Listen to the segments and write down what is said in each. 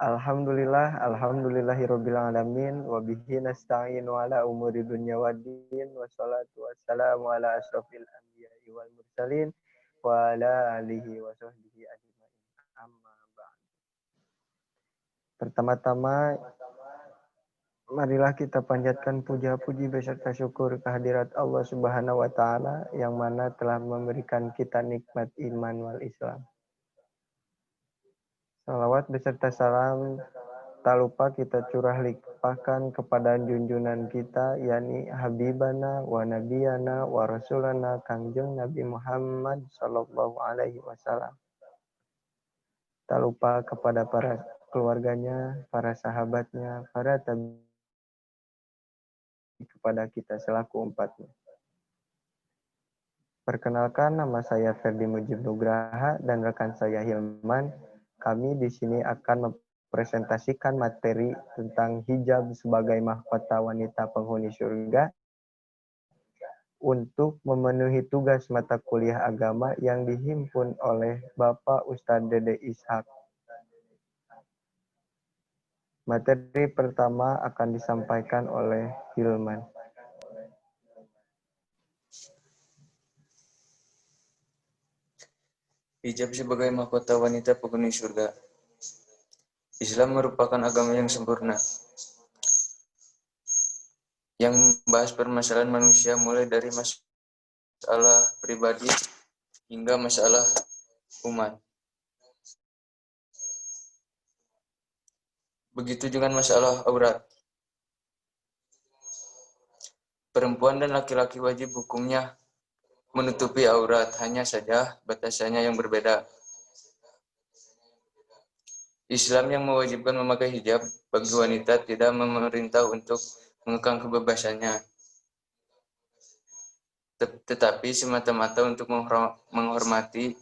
Alhamdulillahirabbil alamin wa bihi nasta'inu ala umuri dunya waddin wassalatu wassalamu ala asrofil anbiya'i wal mursalin wa ala alihi wa sahbihi ajmain. Amma ba'd. Pertama-tama marilah kita panjatkan puja-puji beserta syukur kehadirat Allah Subhanahu wa taala yang mana telah memberikan kita nikmat iman wal Islam. Salawat beserta salam tak lupa kita curah limpahkan kepada junjungan kita, yakni Habibana wa Nabiyana wa Rasulana Kangjeng Nabi Muhammad Sallallahu Alaihi Wasallam. Tak lupa kepada para keluarganya, para sahabatnya, para tabi'in, kepada kita selaku umatnya. Perkenalkan, nama saya Ferdi Mujib Nugraha dan rekan saya Hilman. Kami di sini akan presentasikan materi tentang hijab sebagai mahkota wanita penghuni surga untuk memenuhi tugas mata kuliah agama yang dihimpun oleh Bapak Ustadz Dede Ishak. Materi pertama akan disampaikan oleh Hilman. Hijab sebagai mahkota wanita penghuni surga. Islam merupakan agama yang sempurna, yang membahas permasalahan manusia mulai dari masalah pribadi hingga masalah umat. Begitu dengan masalah aurat. Perempuan dan laki-laki wajib hukumnya menutupi aurat, hanya saja batasannya yang berbeda. Islam yang mewajibkan memakai hijab bagi wanita tidak memerintah untuk mengekang kebebasannya, tetapi semata-mata untuk menghormati,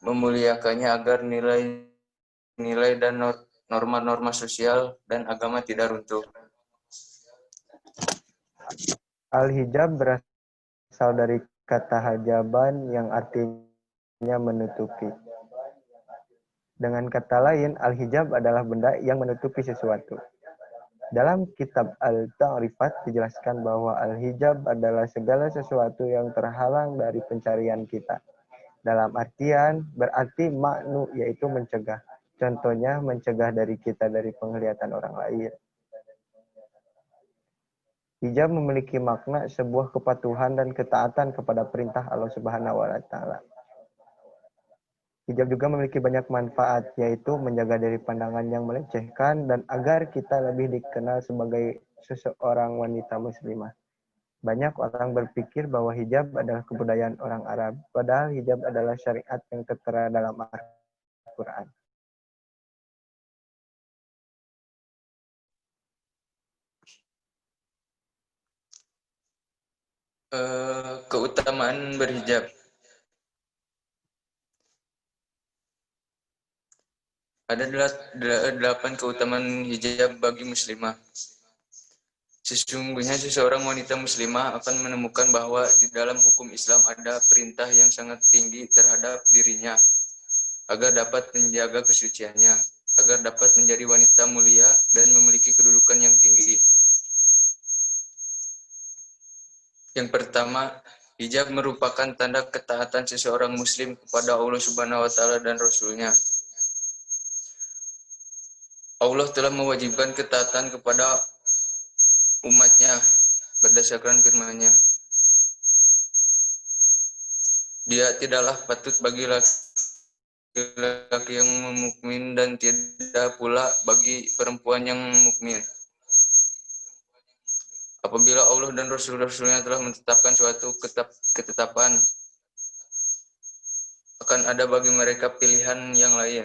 memuliakannya agar nilai-nilai dan norma-norma sosial dan agama tidak runtuh. Al-hijab berasal dari kata hajaban yang artinya menutupi. Dengan kata lain, al-hijab adalah benda yang menutupi sesuatu. Dalam kitab Al-Ta'rifat dijelaskan bahwa al-hijab adalah segala sesuatu yang terhalang dari pencarian kita. Dalam artian, berarti maknu, yaitu mencegah. Contohnya, mencegah dari kita dari penglihatan orang lain. Hijab memiliki makna sebuah kepatuhan dan ketaatan kepada perintah Allah Subhanahu wa taala. Hijab juga memiliki banyak manfaat, yaitu menjaga dari pandangan yang melecehkan dan agar kita lebih dikenal sebagai seseorang wanita muslimah. Banyak orang berpikir bahwa hijab adalah kebudayaan orang Arab, padahal hijab adalah syariat yang tertera dalam Al-Quran. Keutamaan berhijab. Ada 8 keutamaan hijab bagi muslimah. Sesungguhnya seseorang wanita muslimah akan menemukan bahwa di dalam hukum Islam ada perintah yang sangat tinggi terhadap dirinya agar dapat menjaga kesuciannya, agar dapat menjadi wanita mulia dan memiliki kedudukan yang tinggi. Yang pertama, hijab merupakan tanda ketaatan seseorang muslim kepada Allah Subhanahu wa taala dan Rasul-Nya. Allah telah mewajibkan ketaatan kepada umatnya berdasarkan firman-Nya. Dia tidaklah patut bagi laki-laki yang mukmin dan tidak pula bagi perempuan yang mukmin. Apabila Allah dan Rasul-Rasulnya telah menetapkan suatu ketetapan, akan ada bagi mereka pilihan yang lain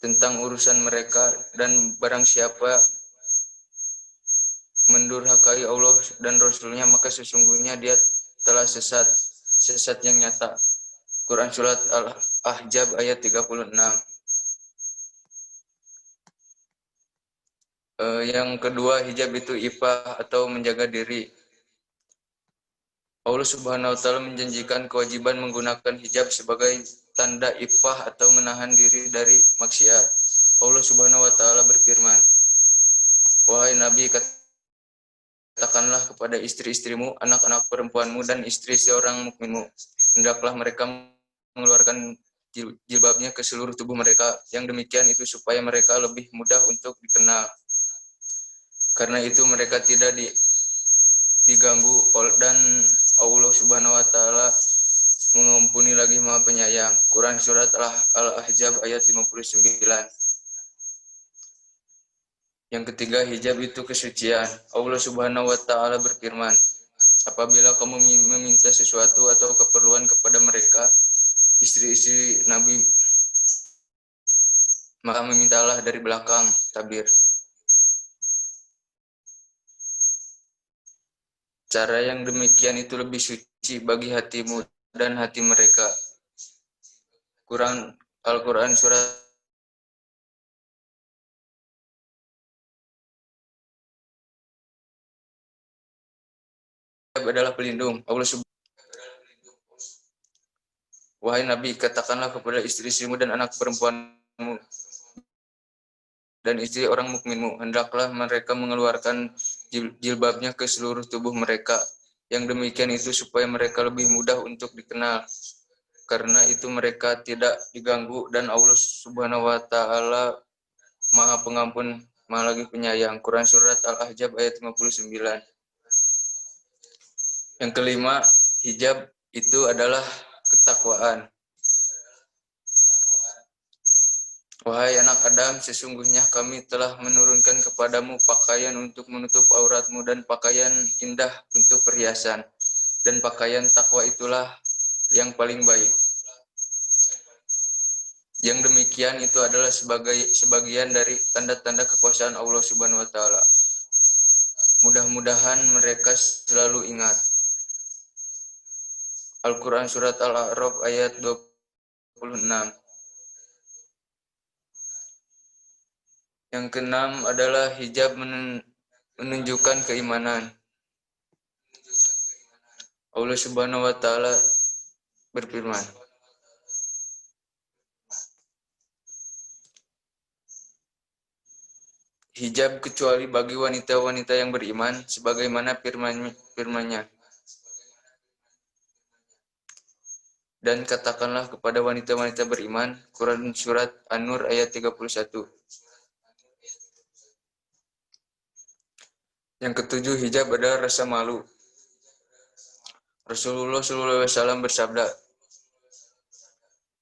tentang urusan mereka, dan barang siapa mendurhakai Allah dan Rasul-Nya, maka sesungguhnya dia telah sesat yang nyata. Quran Surat Al-Ahzab ayat 36. Yang kedua, hijab itu ifah atau menjaga diri. Allah Subhanahu wa taala menjanjikan kewajiban menggunakan hijab sebagai tanda iffah atau menahan diri dari maksiat. Allah Subhanahu wa taala berfirman, "Wahai Nabi, katakanlah kepada istri-istrimu, anak-anak perempuanmu, dan istri seorang mukminmu, hendaklah mereka mengeluarkan jilbabnya ke seluruh tubuh mereka. Yang demikian itu supaya mereka lebih mudah untuk dikenal. Karena itu mereka tidak diganggu dan Allah Subhanahu wa taala mengampuni lagi Maha Penyayang." Quran surat Al-Ahzab ayat 59. Yang ketiga, hijab itu kesucian. Allah Subhanahu wa taala berfirman, "Apabila kamu meminta sesuatu atau keperluan kepada mereka, istri-istri Nabi, maka memintalah dari belakang tabir. Cara yang demikian itu lebih suci bagi hatimu dan hati mereka." Al-Quran surat adalah pelindung. Allah Subhanahu Wahai Nabi, katakanlah kepada istri-istrimu dan anak perempuanmu dan istri orang mukminmu, hendaklah mereka mengeluarkan jilbabnya ke seluruh tubuh mereka. Yang demikian itu supaya mereka lebih mudah untuk dikenal. Karena itu mereka tidak diganggu dan Allah Subhanahu wa taala Maha Pengampun, Maha lagi Penyayang. Quran surat Al-Ahzab ayat 59. Yang kelima, hijab itu adalah ketakwaan. Wahai anak Adam, sesungguhnya kami telah menurunkan kepadamu pakaian untuk menutup auratmu dan pakaian indah untuk perhiasan. Dan pakaian takwa itulah yang paling baik. Yang demikian itu adalah sebagian dari tanda-tanda kekuasaan Allah Subhanahu wa taala. Mudah-mudahan mereka selalu ingat. Al-Quran surat Al-A'raf ayat 26. Yang keenam adalah hijab menunjukkan keimanan. Allah Subhanahu wa taala berfirman, hijab kecuali bagi wanita-wanita yang beriman, sebagaimana firman-Nya. Dan katakanlah kepada wanita-wanita beriman, Quran surat An-Nur ayat 31. Yang ketujuh, hijab adalah rasa malu. Rasulullah SAW bersabda,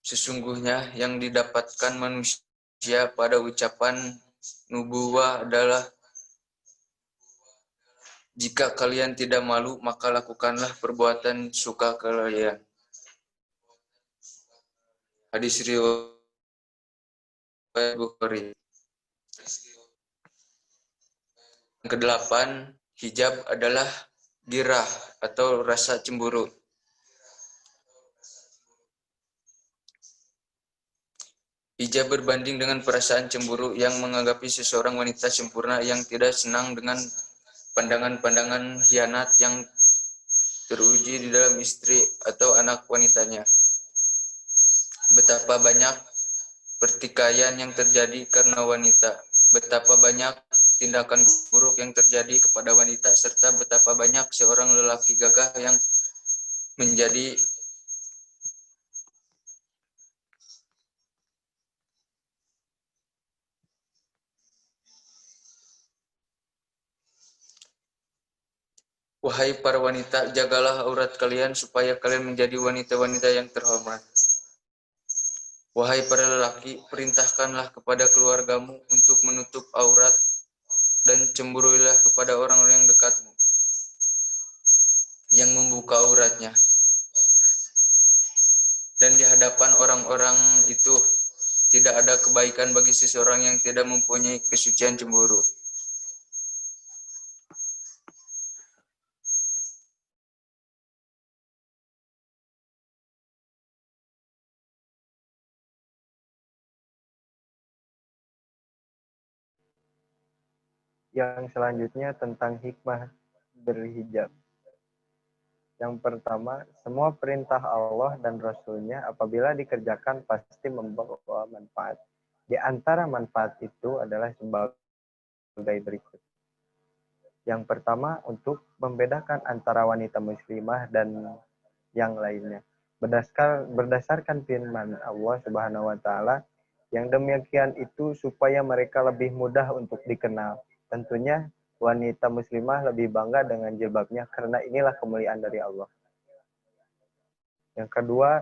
sesungguhnya yang didapatkan manusia pada ucapan nubuwah adalah, jika kalian tidak malu, maka lakukanlah perbuatan suka kalian. Hadis riwayat Bukhari. Yang kedelapan, hijab adalah girah atau rasa cemburu. Hijab berbanding dengan perasaan cemburu yang menganggapi seseorang wanita sempurna yang tidak senang dengan pandangan-pandangan hianat yang teruji di dalam istri atau anak wanitanya. Betapa banyak pertikaian yang terjadi karena wanita, betapa banyak tindakan buruk yang terjadi kepada wanita, serta betapa banyak seorang lelaki gagah yang menjadi Wahai para wanita, jagalah aurat kalian supaya kalian menjadi wanita-wanita yang terhormat. Wahai para lelaki, perintahkanlah kepada keluargamu untuk menutup aurat dan cemburuilah kepada orang-orang yang dekatmu yang membuka auratnya. Dan di hadapan orang-orang itu tidak ada kebaikan bagi seseorang yang tidak mempunyai kesucian cemburu. Yang selanjutnya tentang hikmah berhijab. Yang pertama, semua perintah Allah dan Rasul-Nya apabila dikerjakan pasti membawa manfaat. Di antara manfaat itu adalah sebagai berikut. Yang pertama, untuk membedakan antara wanita muslimah dan yang lainnya. Berdasarkan firman Allah Subhanahu wa taala, yang demikian itu supaya mereka lebih mudah untuk dikenal. Tentunya wanita muslimah lebih bangga dengan jilbabnya karena inilah kemuliaan dari Allah. Yang kedua,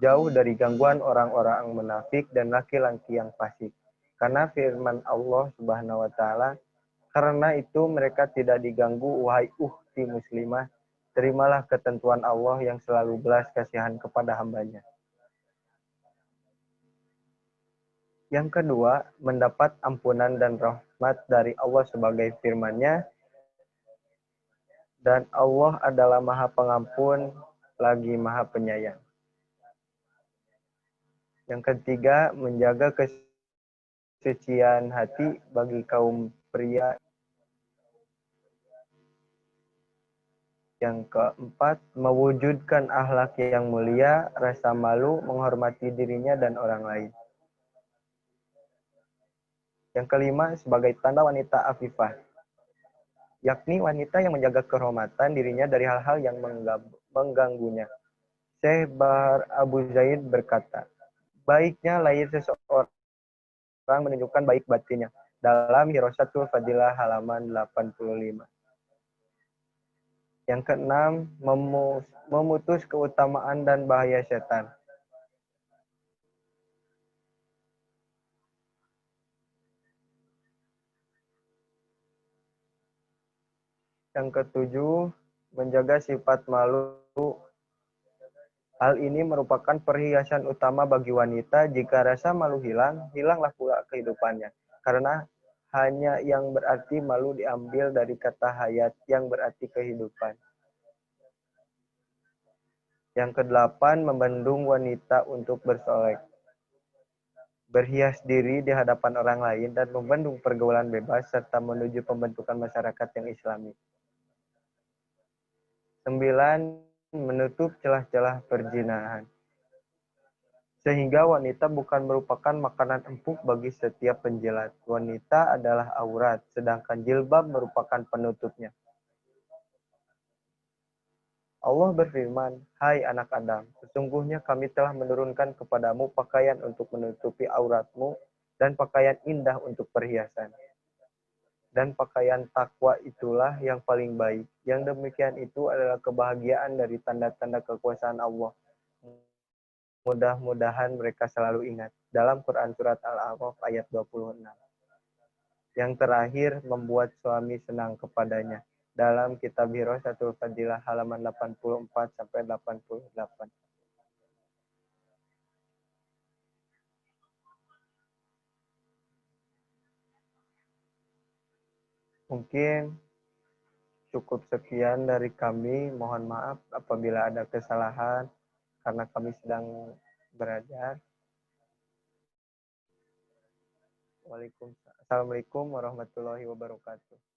jauh dari gangguan orang-orang munafik dan laki-laki yang fasik. Karena firman Allah Subhanahu wa taala, karena itu mereka tidak diganggu, wahai ukhti muslimah, terimalah ketentuan Allah yang selalu belas kasihan kepada hambanya. Yang kedua, mendapat ampunan dan rahmat dari Allah sebagai firman-Nya, dan Allah adalah Maha Pengampun lagi Maha Penyayang. Yang ketiga, menjaga kesucian hati bagi kaum pria. Yang keempat, mewujudkan akhlak yang mulia, rasa malu, menghormati dirinya dan orang lain. Yang kelima, sebagai tanda wanita afifah, yakni wanita yang menjaga kehormatan dirinya dari hal-hal yang mengganggunya. Syekh Bahar Abu Zaid berkata, baiknya lahir seseorang menunjukkan baik batinnya. Dalam Hirasatul Fadilah halaman 85. Yang keenam, memutus keutamaan dan bahaya setan. Yang ketujuh, menjaga sifat malu. Hal ini merupakan perhiasan utama bagi wanita. Jika rasa malu hilang, hilanglah pula kehidupannya. Karena hanya yang berarti malu diambil dari kata hayat yang berarti kehidupan. Yang kedelapan, membendung wanita untuk bersolek. Berhias diri di hadapan orang lain dan membendung pergaulan bebas serta menuju pembentukan masyarakat yang islami. 9. Menutup celah-celah perzinahan. Sehingga wanita bukan merupakan makanan empuk bagi setiap penjilat. Wanita adalah aurat, sedangkan jilbab merupakan penutupnya. Allah berfirman, hai anak Adam, sesungguhnya kami telah menurunkan kepadamu pakaian untuk menutupi auratmu dan pakaian indah untuk perhiasan. Dan pakaian takwa itulah yang paling baik. Yang demikian itu adalah kebahagiaan dari tanda-tanda kekuasaan Allah. Mudah-mudahan mereka selalu ingat. Dalam Quran Surat Al-A'raf ayat 26. Yang terakhir, membuat suami senang kepadanya. Dalam kitab Hirasatul Fadilah halaman 84-88. Mungkin cukup sekian dari kami. Mohon maaf apabila ada kesalahan karena kami sedang belajar. Assalamualaikum warahmatullahi wabarakatuh.